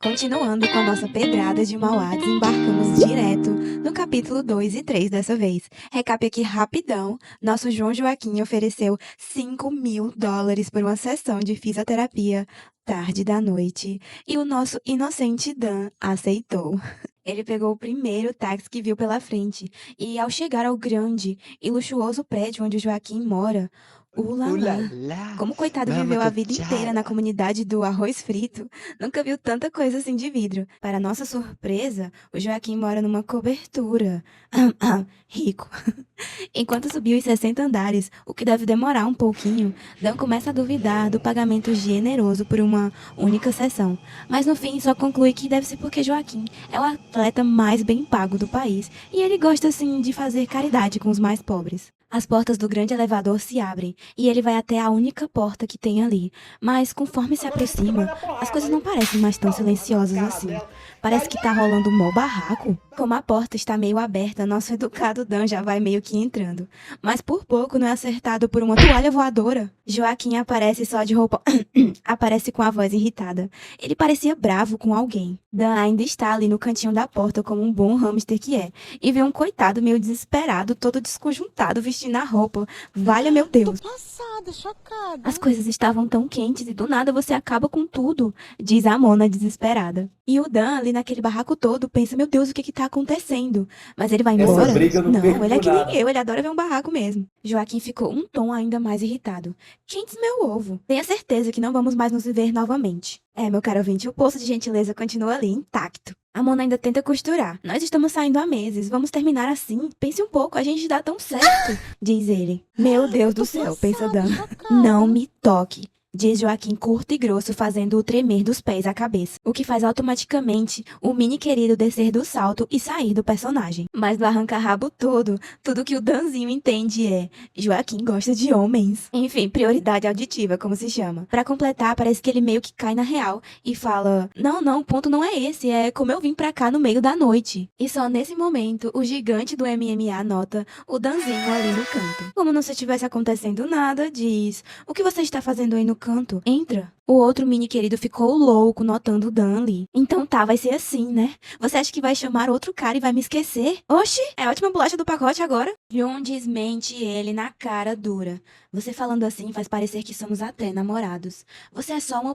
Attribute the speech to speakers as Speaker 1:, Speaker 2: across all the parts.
Speaker 1: Continuando com a nossa pedrada de Mauá, desembarcamos direto no capítulo 2 e 3 dessa vez. Recap aqui rapidão, nosso João Joaquim ofereceu $5.000 por uma sessão de fisioterapia tarde da noite e o nosso inocente Dan aceitou. Ele pegou o primeiro táxi que viu pela frente e, ao chegar ao grande e luxuoso prédio onde o Joaquim mora, ulala, como o coitado viveu a vida inteira na comunidade do arroz frito, nunca viu tanta coisa assim de vidro. Para nossa surpresa, o Joaquim mora numa cobertura. Rico. Enquanto subiu os 60 andares, o que deve demorar um pouquinho, Dan começa a duvidar do pagamento generoso por uma única sessão. Mas no fim só conclui que deve ser porque Joaquim é o atleta mais bem pago do país e ele gosta assim de fazer caridade com os mais pobres. As portas do grande elevador se abrem e ele vai até a única porta que tem ali. Mas conforme se aproxima, as coisas não parecem mais tão silenciosas assim. Parece que tá rolando um mó barraco. Como a porta está meio aberta, nosso educado Dan já vai meio que entrando. Mas por pouco não é acertado por uma toalha voadora. Joaquim aparece só de roupa... aparece com a voz irritada. Ele parecia bravo com alguém. Dan ainda está ali no cantinho da porta como um bom hamster que é. E vê um coitado meio desesperado, todo desconjuntado, vestindo a roupa. Valha meu Deus.
Speaker 2: Tô passada, chocada.
Speaker 1: As coisas estavam tão quentes e do nada você acaba com tudo, diz a Mona desesperada. E o Dan, ali naquele barraco todo, pensa, meu Deus, o que tá acontecendo? Mas ele vai embora?
Speaker 3: Essa briga não perco
Speaker 1: ele é que
Speaker 3: nada.
Speaker 1: nem eu, ele adora ver um barraco mesmo. Joaquim ficou um tom ainda mais irritado. Quentes meu ovo. Tenha certeza que não vamos mais nos ver novamente. Meu caro ouvinte, o poço de gentileza continua ali, intacto. A Mona ainda tenta costurar. Nós estamos saindo há meses, vamos terminar assim. Pense um pouco, a gente dá tão certo, diz ele. Meu Deus do céu, pensa Dan. Não me toque, diz Joaquim curto e grosso, fazendo-o tremer dos pés à cabeça, o que faz automaticamente o mini querido descer do salto e sair do personagem. Mas do arranca-rabo todo, tudo que o Danzinho entende é: Joaquim gosta de homens. Enfim, prioridade auditiva, como se chama. Pra completar, parece que ele meio que cai na real e fala: não, o ponto não é esse, é como eu vim pra cá no meio da noite. E só nesse momento, o gigante do MMA nota o Danzinho ali no canto. Como não se tivesse acontecendo nada, diz: o que você está fazendo aí no canto? Entra. O outro mini querido ficou louco notando o Dan ali. Então tá, vai ser assim, né? Você acha que vai chamar outro cara e vai me esquecer? Oxi, é a última bolacha do pacote agora. John desmente ele na cara dura. Você falando assim faz parecer que somos até namorados. Você é só uma...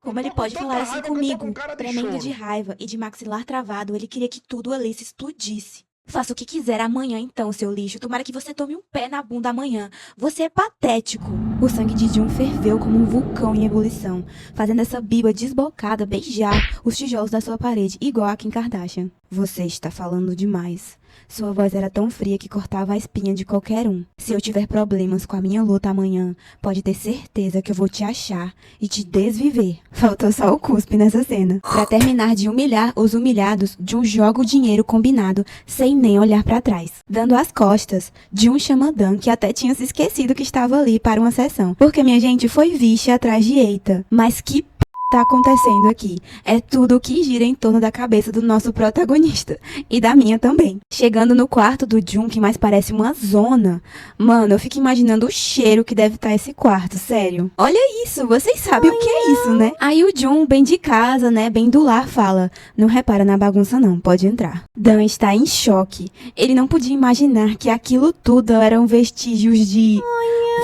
Speaker 1: Como ele pode falar assim comigo? Tremendo de raiva e de maxilar travado, ele queria que tudo ali se explodisse. Faça o que quiser amanhã então, seu lixo. Tomara que você tome um pé na bunda amanhã. Você é patético. O sangue de Jun ferveu como um vulcão em ebulição, fazendo essa biba desbocada beijar os tijolos da sua parede, igual a Kim Kardashian. Você está falando demais. Sua voz era tão fria que cortava a espinha de qualquer um. Se eu tiver problemas com a minha luta amanhã, pode ter certeza que eu vou te achar e te desviver. Faltou só o cuspe nessa cena. Pra terminar de humilhar os humilhados, Jun joga o dinheiro combinado, sem nem olhar pra trás. Dando as costas, Jun chama Dan, que até tinha se esquecido que estava ali para uma sessão. Porque, minha gente, foi vixe atrás de eita. Mas que tá acontecendo aqui? É tudo o que gira em torno da cabeça do nosso protagonista. E da minha também. Chegando no quarto do Jun, que mais parece uma zona. Mano, eu fico imaginando o cheiro que deve estar esse quarto, sério. Olha isso, vocês sabem o que é isso, né? Aí o Jun, bem de casa, né, bem do lar, fala: não repara na bagunça não, pode entrar. Dan está em choque. Ele não podia imaginar que aquilo tudo eram vestígios de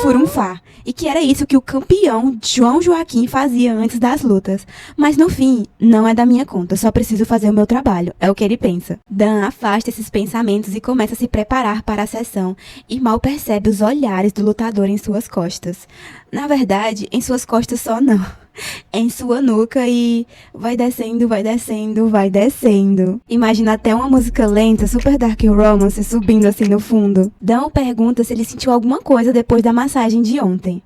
Speaker 1: furunfá. E que era isso que o campeão João Joaquim fazia antes das lutas. Mas no fim, não é da minha conta, só preciso fazer o meu trabalho, é o que ele pensa. Dan afasta esses pensamentos e começa a se preparar para a sessão e mal percebe os olhares do lutador em suas costas. Na verdade, em suas costas só não. Em sua nuca e vai descendo, vai descendo, vai descendo. Imagina até uma música lenta, super dark romance, subindo assim no fundo. Dan pergunta se ele sentiu alguma coisa depois da massagem de ontem.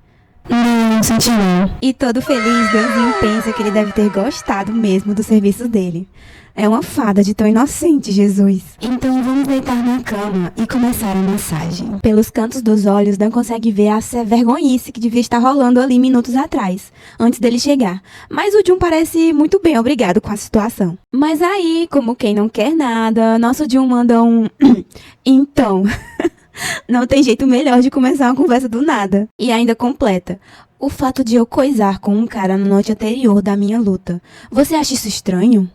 Speaker 1: Não senti não. E todo feliz, Danzinho pensa que ele deve ter gostado mesmo do serviço dele. É uma fada de tão inocente, Jesus. Então vamos deitar na cama e começar a massagem. Pelos cantos dos olhos, Dan consegue ver a vergonhice que devia estar rolando ali minutos atrás, antes dele chegar. Mas o Jun parece muito bem obrigado com a situação. Mas aí, como quem não quer nada, nosso Jun manda um... Então... Não tem jeito melhor de começar uma conversa do nada. E ainda completa: O fato de eu coisar com um cara na noite anterior da minha luta. Você acha isso estranho?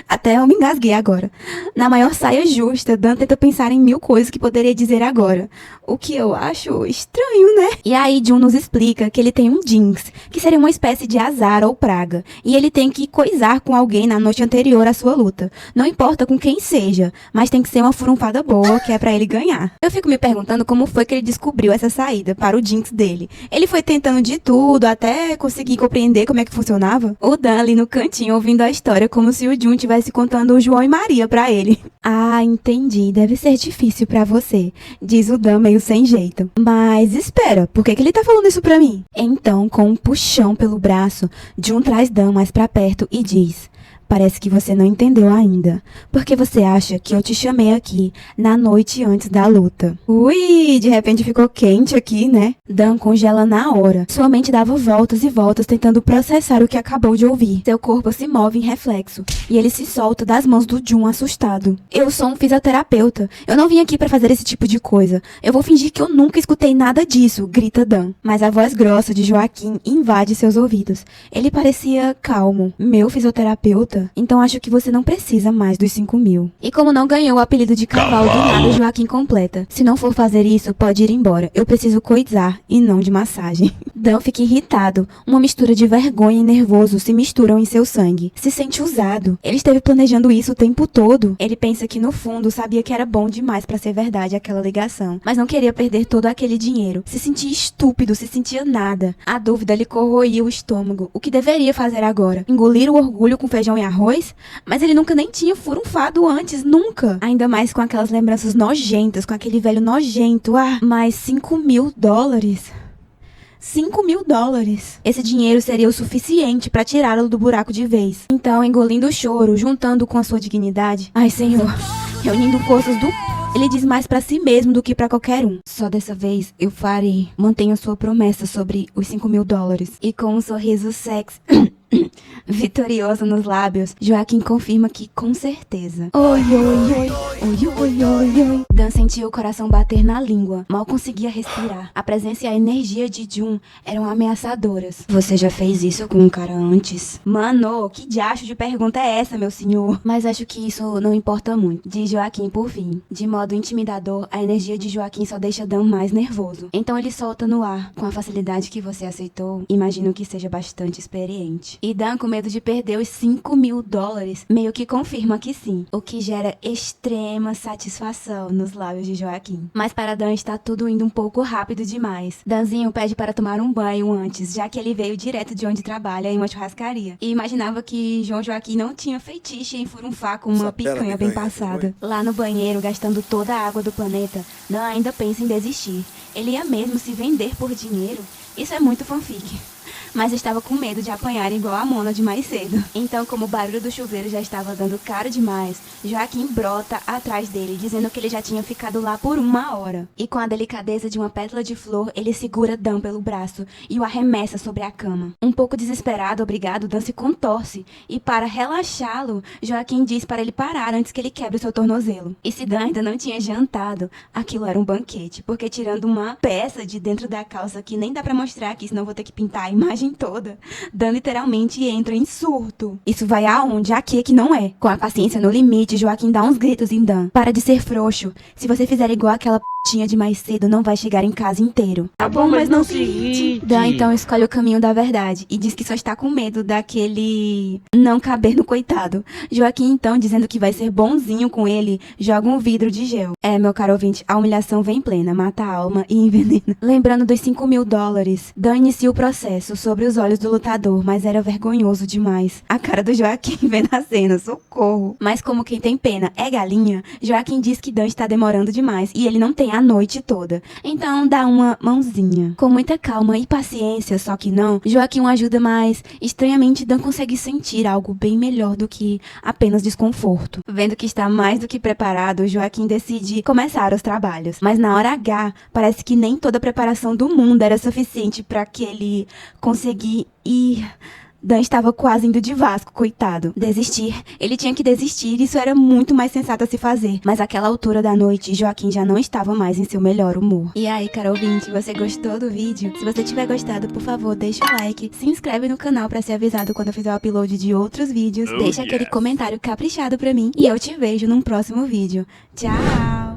Speaker 1: Até eu me engasguei agora. Na maior saia justa, Dan tenta pensar em 1000 coisas que poderia dizer agora. O que eu acho estranho, né? E aí Jun nos explica que ele tem um jinx, que seria uma espécie de azar ou praga. E ele tem que coisar com alguém na noite anterior à sua luta. Não importa com quem seja, mas tem que ser uma furunfada boa, que é pra ele ganhar. Eu fico me perguntando como foi que ele descobriu essa saída para o jinx dele. Ele foi tentando de tudo até conseguir compreender como é que funcionava? O Dan ali no cantinho ouvindo a história como se o Jun estivesse contando o João e Maria pra ele. Ah, entendi. Deve ser difícil pra você, diz o Dan meio sem jeito. Mas espera, por que ele tá falando isso pra mim? Então, com um puxão pelo braço, Jun traz Dan mais pra perto e diz: parece que você não entendeu ainda, porque você acha que eu te chamei aqui na noite antes da luta. Ui, de repente ficou quente aqui, né? Dan congela na hora. Sua mente dava voltas e voltas tentando processar o que acabou de ouvir. Seu corpo se move em reflexo e ele se solta das mãos do Jun assustado. Eu sou um fisioterapeuta. Eu não vim aqui pra fazer esse tipo de coisa. Eu vou fingir que eu nunca escutei nada disso, grita Dan. Mas a voz grossa de Joaquim invade seus ouvidos. Ele parecia calmo. Meu fisioterapeuta? Então acho que você não precisa mais dos 5.000. E como não ganhou o apelido de cavalo do nada, Joaquim completa: se não for fazer isso, pode ir embora. Eu preciso coisar e não de massagem. Dan fica irritado. Uma mistura de vergonha e nervoso se misturam em seu sangue. Se sente usado. Ele esteve planejando isso o tempo todo. Ele pensa que no fundo sabia que era bom demais pra ser verdade aquela ligação, mas não queria perder todo aquele dinheiro. Se sentia estúpido, se sentia nada. A dúvida lhe corroía o estômago. O que deveria fazer agora? Engolir o orgulho com feijão e arroz? Mas ele nunca nem tinha furunfado antes, nunca. Ainda mais com aquelas lembranças nojentas, com aquele velho nojento. Ah, mas $5.000? $5.000. Esse dinheiro seria o suficiente pra tirá-lo do buraco de vez. Então, engolindo o choro, juntando com a sua dignidade, ai, Senhor, reunindo forças do... Ele diz mais pra si mesmo do que pra qualquer um. Só dessa vez eu farei. Mantenha sua promessa sobre os $5.000. E com um sorriso sexy vitorioso nos lábios, Joaquim confirma que com certeza. Oi, oi, oi, oi, oi, oi, oi. Dan sentiu o coração bater na língua. Mal conseguia respirar. A presença e a energia de Jun eram ameaçadoras. Você já fez isso com um cara antes? Mano, que diacho de pergunta é essa, meu senhor? Mas acho que isso não importa muito, diz Joaquim por fim. De modo intimidador, a energia de Joaquim só deixa Dan mais nervoso. Então ele solta no ar. Com a facilidade que você aceitou, imagino que seja bastante experiente. E Dan, com medo de perder os $5.000, meio que confirma que sim, o que gera extrema satisfação nos lábios de Joaquim. Mas para Dan está tudo indo um pouco rápido demais. Danzinho pede para tomar um banho antes, já que ele veio direto de onde trabalha, em uma churrascaria. E imaginava que João Joaquim não tinha feitiço em furunfar com uma picanha bem passada. Lá no banheiro, gastando toda a água do planeta, Dan ainda pensa em desistir. Ele ia mesmo se vender por dinheiro? Isso é muito fanfic. Mas estava com medo de apanhar igual a Mona de mais cedo. Então, como o barulho do chuveiro já estava dando caro demais, Joaquim brota atrás dele, dizendo que ele já tinha ficado lá por 1 hora. E com a delicadeza de uma pétala de flor, ele segura Dan pelo braço e o arremessa sobre a cama. Um pouco desesperado, obrigado, Dan se contorce. E para relaxá-lo, Joaquim diz para ele parar antes que ele quebre o seu tornozelo. E se Dan ainda não tinha jantado, aquilo era um banquete, porque tirando uma peça de dentro da calça que nem dá pra mostrar aqui, senão vou ter que pintar a imagem toda, Dan literalmente entra em surto. Isso vai aonde? Aqui é que não é. Com a paciência no limite, Joaquim dá uns gritos em Dan. Para de ser frouxo. Se você fizer igual aquela tinha de mais cedo, não vai chegar em casa inteiro.
Speaker 2: Tá bom, mas não se irrite.
Speaker 1: Dan então escolhe o caminho da verdade e diz que só está com medo daquele não caber no coitado. Joaquim então, dizendo que vai ser bonzinho com ele, joga um vidro de gel. É, meu caro ouvinte, a humilhação vem plena, mata a alma e envenena. Lembrando dos $5.000, Dan inicia o processo sobre os olhos do lutador, mas era vergonhoso demais. A cara do Joaquim vem na cena, socorro. Mas como quem tem pena é galinha, Joaquim diz que Dan está demorando demais e ele não tem a noite toda. Então dá uma mãozinha. Com muita calma e paciência, só que não, Joaquim o ajuda mais. Estranhamente, Dan consegue sentir algo bem melhor do que apenas desconforto. Vendo que está mais do que preparado, Joaquim decide começar os trabalhos. Mas na hora H, parece que nem toda a preparação do mundo era suficiente para que ele conseguir ir Dan estava quase indo de Vasco, coitado. Desistir. Ele tinha que desistir, isso era muito mais sensato a se fazer. Mas àquela altura da noite, Joaquim já não estava mais em seu melhor humor. E aí, caro ouvinte, você gostou do vídeo? Se você tiver gostado, por favor, deixa o like, se inscreve no canal pra ser avisado quando eu fizer o upload de outros vídeos, deixa aquele comentário caprichado pra mim e eu te vejo num próximo vídeo. Tchau!